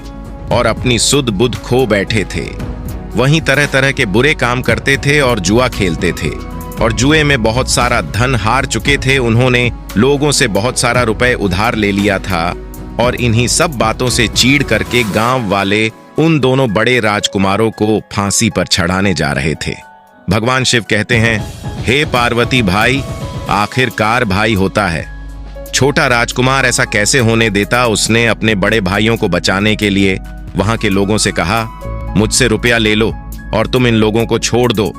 और अपनी सुध बुध खो बैठे थे। वहीं तरह तरह के बुरे काम करते थे और जुआ खेलते थे और जुए में बहुत सारा धन हार चुके थे। उन्होंने लोगों से बहुत सारा रुपए उधार ले लिया था और इन्हीं सब बातों से चीड़ करके गांव वाले उन दोनों बड़े राजकुमारों को फांसी पर चढ़ाने जा रहे थे। भगवान शिव कहते हैं, हे पार्वती भाई, आखिरकार भाई होता है। छोटा राजकुमार ऐसा कैसे होने देता? उसने अपने बड़े भाइयों को बचाने के लिए वहां के लोगों से कहा, मुझसे रुपया ले लो और तुम इन लोगों को छोड़ दो।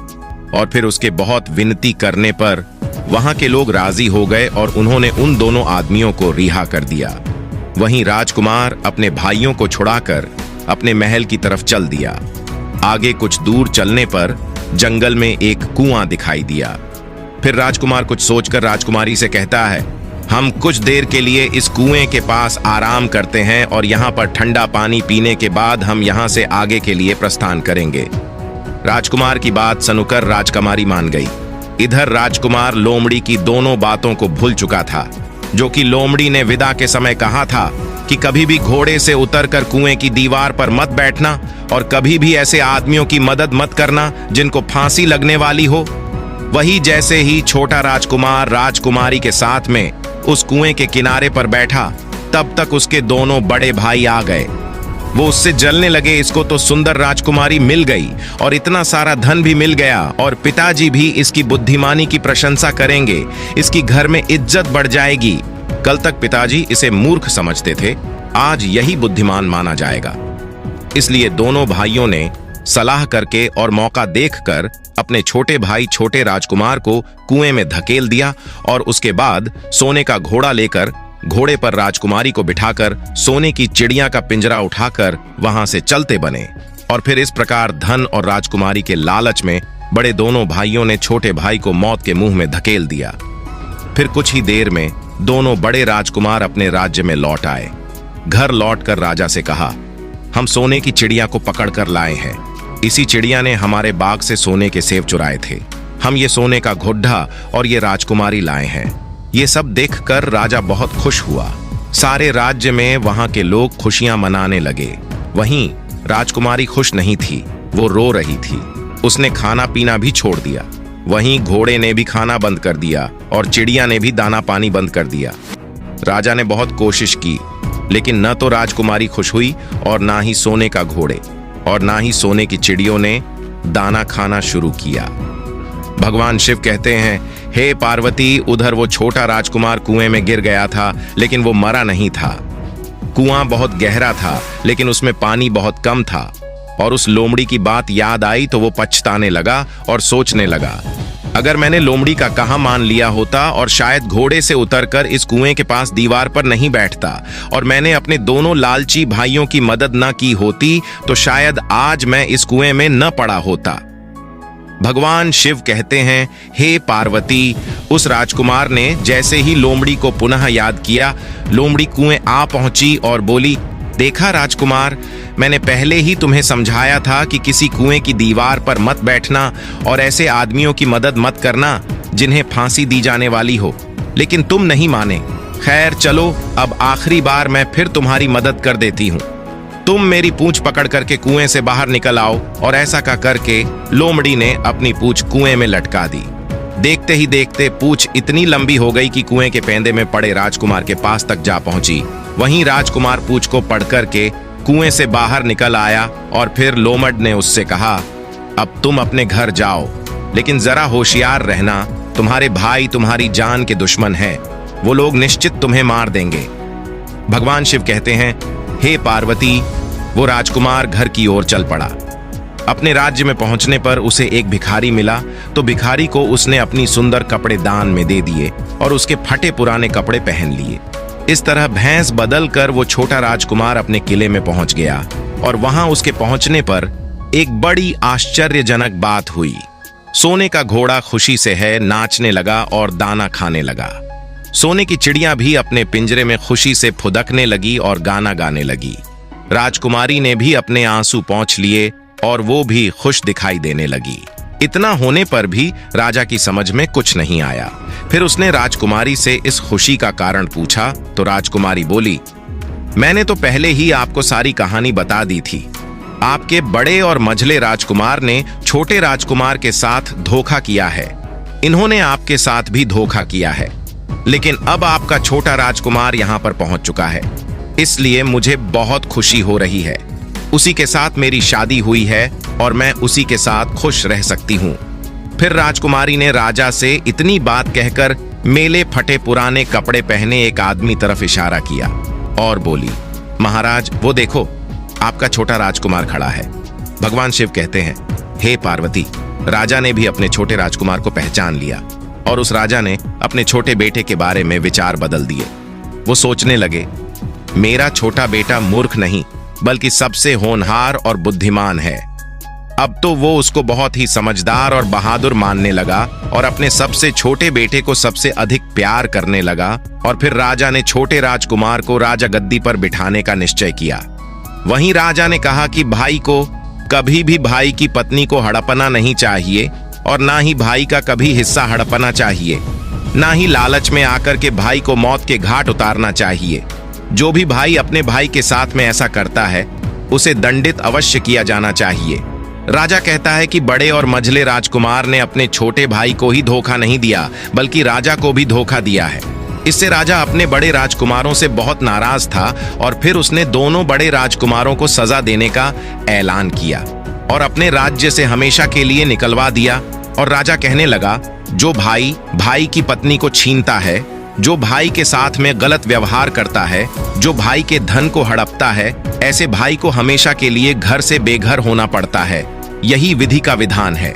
और फिर उसके बहुत विनती करने पर वहां के लोग राजी हो गए और उन्होंने उन दोनों आदमियों को रिहा कर दिया। वहीं राजकुमार अपने भाइयों को छुड़ाकर अपने महल की तरफ चल दिया। आगे कुछ दूर चलने पर जंगल में एक कुआं दिखाई दिया। फिर राजकुमार कुछ सोचकर राजकुमारी से कहता है, हम कुछ देर के लिए इस कुएं के पास आराम करते हैं और यहाँ पर ठंडा पानी पीने के बाद हम यहाँ से आगे के लिए प्रस्थान करेंगे। राजकुमार की बात सुनकर राजकुमारी मान गई। इधर राजकुमार लोमड़ी की दोनों बातों को भूल चुका था, जो कि लोमड़ी ने विदा के समय कहा था कि कभी भी घोड़े से उतरकर कुएं की दीवार पर मत बैठना और कभी भी ऐसे आदमियों की मदद मत करना जिनको फांसी लगने वाली हो। वही जैसे ही छोटा राजकुमार राजकुमारी के साथ में उस कुएं के किनारे पर बैठा, तब तक उसके दोनों बड़े भाई आ गए वो उससे जलने लगे। इसको तो सुंदर राजकुमारी मिल गई और इतना सारा धन भी मिल गया, और पिताजी भी इसकी बुद्धिमानी की प्रशंसा करेंगे। इसकी घर में इज्जत बढ़ जाएगी। कल तक पिताजी इसे मूर्ख समझते थे, आज यही बुद्धिमान माना जाएगा। इसलिए दोनों भाइयों ने सलाह करके और मौका देखकर अपने छोटे भाई छोटे राजकुमार को कुएं में धकेल दिया, और उसके बाद सोने का घोड़ा लेकर घोड़े पर राजकुमारी को बिठाकर सोने की चिड़िया का पिंजरा उठाकर वहां से चलते बने। और फिर इस प्रकार धन और राजकुमारी के लालच में बड़े दोनों भाइयों ने छोटे भाई को मौत के मुंह में धकेल दिया। फिर कुछ ही देर में दोनों बड़े राजकुमार अपने राज्य में लौट आए। घर लौटकर राजा से कहा, हम सोने की चिड़िया को पकड़ कर लाए हैं। इसी चिड़िया ने हमारे बाग से सोने के सेब चुराए थे। हम ये सोने का घोड़ा और ये राजकुमारी लाए हैं। ये सब देखकर राजा बहुत खुश हुआ। सारे राज्य में वहां के लोग खुशियां मनाने लगे। वहीं राजकुमारी खुश नहीं थी, वो रो रही थी। उसने खाना पीना भी छोड़ दिया। वहीं घोड़े ने भी खाना बंद कर दिया और चिड़िया ने भी दाना पानी बंद कर दिया। राजा ने बहुत कोशिश की, लेकिन न तो राजकुमारी खुश हुई और ना ही सोने का घोड़े और ना ही सोने की चिड़ियों ने दाना खाना शुरू किया। भगवान शिव कहते हैं, हे पार्वती, उधर वो छोटा राजकुमार कुएं में गिर गया था, लेकिन वो मरा नहीं था। कुआं बहुत गहरा था, लेकिन उसमें पानी बहुत कम था। और उस लोमड़ी की बात याद आई तो वो पछताने लगा और सोचने लगा, अगर मैंने लोमड़ी का कहा मान लिया होता और शायद घोड़े से उतरकर इस कुएं के पास दीवार पर नहीं बैठता और मैंने अपने दोनों लालची भाइयों की मदद न की होती, तो शायद आज मैं इस कुएं में न पड़ा होता। भगवान शिव कहते हैं, हे पार्वती, उस राजकुमार ने जैसे ही लोमड़ी को पुनः याद किया, लोमड़ी कुएं आ पहुंची और बोली, देखा राजकुमार, मैंने पहले ही तुम्हें समझाया था कि किसी कुएं की दीवार पर मत बैठना और ऐसे आदमियों की मदद मत करना जिन्हें फांसी दी जाने वाली हो, लेकिन तुम नहीं माने। खैर चलो, अब आखिरी बार मैं फिर तुम्हारी मदद कर देती हूं। तुम मेरी पूंछ पकड़ करके कुएं से बाहर निकल आओ। और ऐसा का करके लोमड़ी ने अपनी पूंछ कुएं में लटका दी। देखते ही देखते पूंछ इतनी लंबी हो गई कि कुएं के पेंदे में पड़े राजकुमार के पास तक जा पहुंची। वहीं राजकुमार पूंछ को पकड़ करके कुएं से बाहर निकल आया और फिर लोमड़ ने उससे कहा, अब तुम अपने घर जाओ, लेकिन जरा होशियार रहना, तुम्हारे भाई तुम्हारी जान के दुश्मन हैं, वो लोग निश्चित तुम्हें मार देंगे। भगवान शिव कहते हैं, हे पार्वती, वो राजकुमार घर की ओर चल पड़ा। अपने राज्य में पहुंचने पर उसे एक भिखारी मिला, तो भिखारी को उसने अपनी सुंदर कपड़े दान में दे दिए और उसके फटे पुराने कपड़े पहन लिए। इस तरह भैंस बदल कर वो छोटा राजकुमार अपने किले में पहुंच गया। और वहां उसके पहुंचने पर एक बड़ी आश्चर्यजनक बात हुई। सोने का घोड़ा खुशी से है नाचने लगा और दाना खाने लगा। सोने की चिड़िया भी अपने पिंजरे में खुशी से फुदकने लगी और गाना गाने लगी। राजकुमारी ने भी अपने आंसू पोंछ लिए और वो भी खुश दिखाई देने लगी। इतना होने पर भी राजा की समझ में कुछ नहीं आया। फिर उसने राजकुमारी से इस खुशी का कारण पूछा, तो राजकुमारी बोली, मैंने तो पहले ही आपको सारी कहानी बता दी थी। आपके बड़े और मझले राजकुमार ने छोटे राजकुमार के साथ धोखा किया है। इन्होंने आपके साथ भी धोखा किया है, लेकिन अब आपका छोटा राजकुमार यहाँ पर पहुंच चुका है, इसलिए मुझे बहुत खुशी हो रही है। उसी के साथ मेरी शादी हुई है और मैं उसी के साथ खुश रह सकती हूँ। फिर राजकुमारी ने राजा से इतनी बात कहकर मेले फटे पुराने कपड़े पहने एक आदमी तरफ इशारा किया और बोली, महाराज, वो देखो, आपका छोटा राजकुमार खड़ा है। भगवान शिव कहते हैं, हे पार्वती, राजा ने भी अपने छोटे राजकुमार को पहचान लिया और उस राजा ने अपने छोटे बेटे के बारे में विचार बदल दिए। वो सोचने लगे, मेरा छोटा बेटा मूर्ख नहीं बल्कि सबसे होनहार और बुद्धिमान है। अब तो वो उसको बहुत ही समझदार और बहादुर मानने लगा और अपने सबसे छोटे बेटे को सबसे अधिक प्यार करने लगा। और फिर राजा ने छोटे राजकुमार को राजा गद्दी पर बिठाने का निश्चय किया। वहीं राजा ने कहा कि भाई को कभी भी भाई की पत्नी को हड़पना नहीं चाहिए और ना ही भाई का कभी हिस्सा हड़पना चाहिए, ना ही लालच में आकर के भाई को मौत के घाट उतारना चाहिए। जो भी भाई अपने भाई के साथ में ऐसा करता है उसे दंडित अवश्य किया जाना चाहिए। राजा कहता है कि बड़े और मझले राजकुमार ने अपने छोटे भाई को ही धोखा नहीं दिया बल्कि राजा को भी धोखा दिया है। इससे राजा अपने बड़े राजकुमारों से बहुत नाराज था और फिर उसने दोनों बड़े राजकुमारों को सजा देने का ऐलान किया और अपने राज्य से हमेशा के लिए निकलवा दिया। और राजा कहने लगा, जो भाई भाई की पत्नी को छीनता है, जो भाई के साथ में गलत व्यवहार करता है, जो भाई के धन को हड़पता है, ऐसे भाई को हमेशा के लिए घर से बेघर होना पड़ता है। यही विधि का विधान है।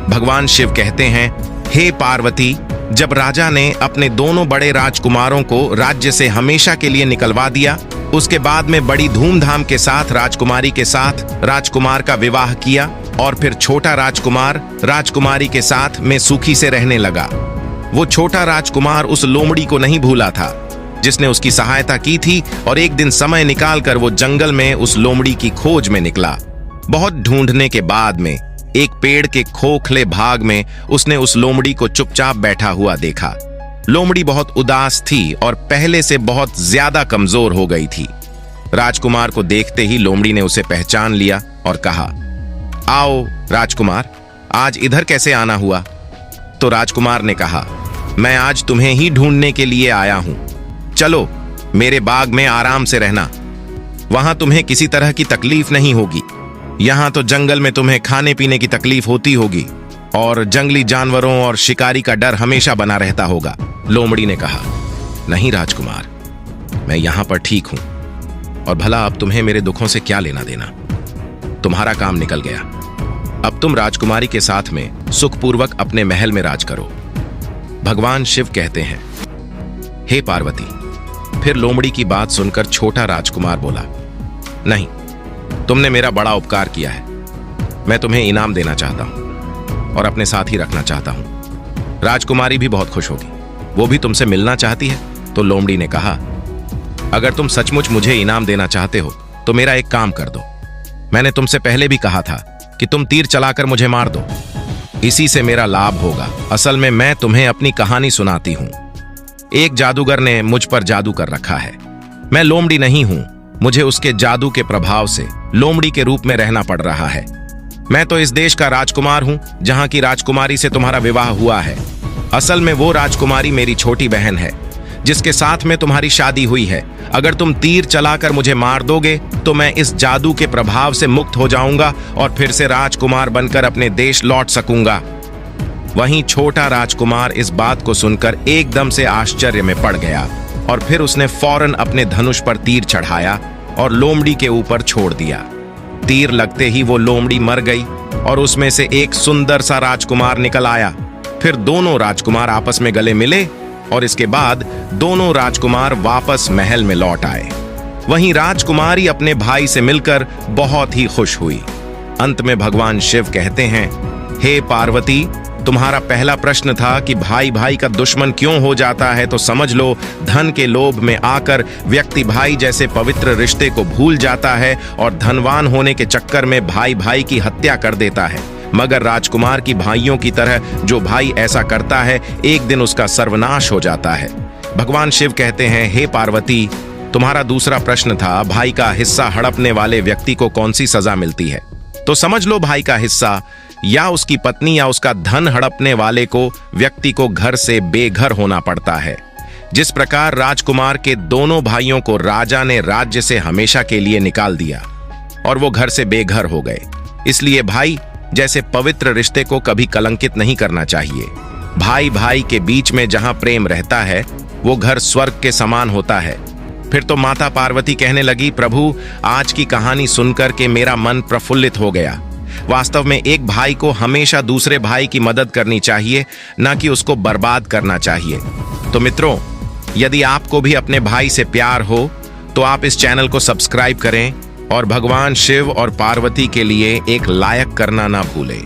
भगवान शिव कहते हैं, हे पार्वती, जब राजा ने अपने दोनों बड़े राजकुमारों को राज्य से हमेशा के लिए निकलवा दिया, उसके बाद में बड़ी धूमधाम के साथ राजकुमारी के साथ राजकुमार का विवाह किया और फिर छोटा राजकुमार राजकुमारी के साथ में सुखी से रहने लगा। वो छोटा राजकुमार उस लोमड़ी को नहीं भूला था जिसने उसकी सहायता की थी और एक दिन समय निकालकर वो जंगल में उस लोमड़ी की खोज में निकला। बहुत ढूंढने के बाद में एक पेड़ के खोखले भाग में उसने उस लोमड़ी को चुपचाप बैठा हुआ देखा। लोमड़ी बहुत उदास थी और पहले से बहुत ज्यादा कमजोर हो गई थी। राजकुमार को देखते ही लोमड़ी ने उसे पहचान लिया और कहा, आओ राजकुमार, आज इधर कैसे आना हुआ? तो राजकुमार ने कहा, मैं आज तुम्हें ही ढूंढने के लिए आया हूं। चलो मेरे बाग में आराम से रहना, वहां तुम्हें किसी तरह की तकलीफ नहीं होगी। यहां तो जंगल में तुम्हें खाने पीने की तकलीफ होती होगी और जंगली जानवरों और शिकारी का डर हमेशा बना रहता होगा। लोमड़ी ने कहा, नहीं राजकुमार, मैं यहां पर ठीक हूं और भला अब तुम्हें मेरे दुखों से क्या लेना देना? तुम्हारा काम निकल गया। अब तुम राजकुमारी के साथ में सुखपूर्वक अपने महल में राज करो। भगवान शिव कहते हैं, हे पार्वती। फिर लोमड़ी की बात सुनकर छोटा राजकुमार बोला, नहीं, तुमने मेरा बड़ा उपकार किया है। मैं तुम्हें इनाम देना चाहता हूं और अपने साथ ही रखना चाहता हूं। राजकुमारी भी बहुत खुश होगी, वो भी तुमसे मिलना चाहती है। तो लोमड़ी ने कहा, अगर तुम सचमुच मुझे इनाम देना चाहते हो तो मेरा एक काम कर दो। मैंने तुमसे पहले भी कहा था कि तुम तीर चलाकर मुझे मार दो, इसी से मेरा लाभ होगा। असल में मैं तुम्हें अपनी कहानी सुनाती हूं। एक जादूगर ने मुझ पर जादू कर रखा है। मैं लोमड़ी नहीं हूं, मुझे उसके जादू के प्रभाव से लोमड़ी के रूप में रहना पड़ रहा है। मैं तो इस देश का राजकुमार हूं जहां की राजकुमारी से तुम्हारा विवाह हुआ है। असल में वो राजकुमारी मेरी छोटी बहन है जिसके साथ में तुम्हारी शादी हुई है। अगर तुम तीर चलाकर मुझे मार दोगे तो मैं इस जादू के प्रभाव से मुक्त हो जाऊंगा और फिर से राजकुमार बनकर अपने देश लौट सकूंगा। वहीं छोटा राजकुमार इस बात को सुनकर एकदम से आश्चर्य में पड़ गया और फिर उसने फौरन अपने धनुष पर तीर चढ़ाया और लोमड़ी के ऊपर छोड़ दिया। तीर लगते ही वो लोमड़ी मर गई और उसमें से एक सुंदर सा राजकुमार निकल आया। फिर दोनों राजकुमार आपस में गले मिले और इसके बाद दोनों राजकुमार वापस महल में लौट आए। वहीं राजकुमारी अपने भाई से मिलकर बहुत ही खुश हुई। अंत में भगवान शिव कहते हैं, हे पार्वती, तुम्हारा पहला प्रश्न था कि भाई भाई का दुश्मन क्यों हो जाता है, तो समझ लो धन के लोभ में आकर व्यक्ति भाई जैसे पवित्र रिश्ते को भूल जाता है और धनवान होने के चक्कर में भाई भाई की हत्या कर देता है। मगर राजकुमार की भाइयों की तरह जो भाई ऐसा करता है, एक दिन उसका सर्वनाश हो जाता है। भगवान शिव कहते हैं, हे पार्वती, तुम्हारा दूसरा प्रश्न था भाई का हिस्सा हड़पने वाले व्यक्ति को कौन सी सजा मिलती है। तो समझ लो भाई का हिस्सा या उसकी पत्नी या उसका धन हड़पने वाले को व्यक्ति को घर से बेघर होना पड़ता है। जिस प्रकार राजकुमार के दोनों भाइयों को राजा ने राज्य से हमेशा के लिए निकाल दिया और वो घर से बेघर हो गए। इसलिए भाई जैसे पवित्र रिश्ते को कभी कलंकित नहीं करना चाहिए। भाई भाई के बीच में जहां प्रेम रहता है वो घर स्वर्ग के समान होता है। फिर तो माता पार्वती कहने लगी, प्रभु, आज की कहानी सुनकर के मेरा मन प्रफुल्लित हो गया। वास्तव में एक भाई को हमेशा दूसरे भाई की मदद करनी चाहिए, ना कि उसको बर्बाद करना चाहिए। तो मित्रों, यदि आपको भी अपने भाई से प्यार हो तो आप इस चैनल को सब्सक्राइब करें और भगवान शिव और पार्वती के लिए एक लायक करना ना भूलें।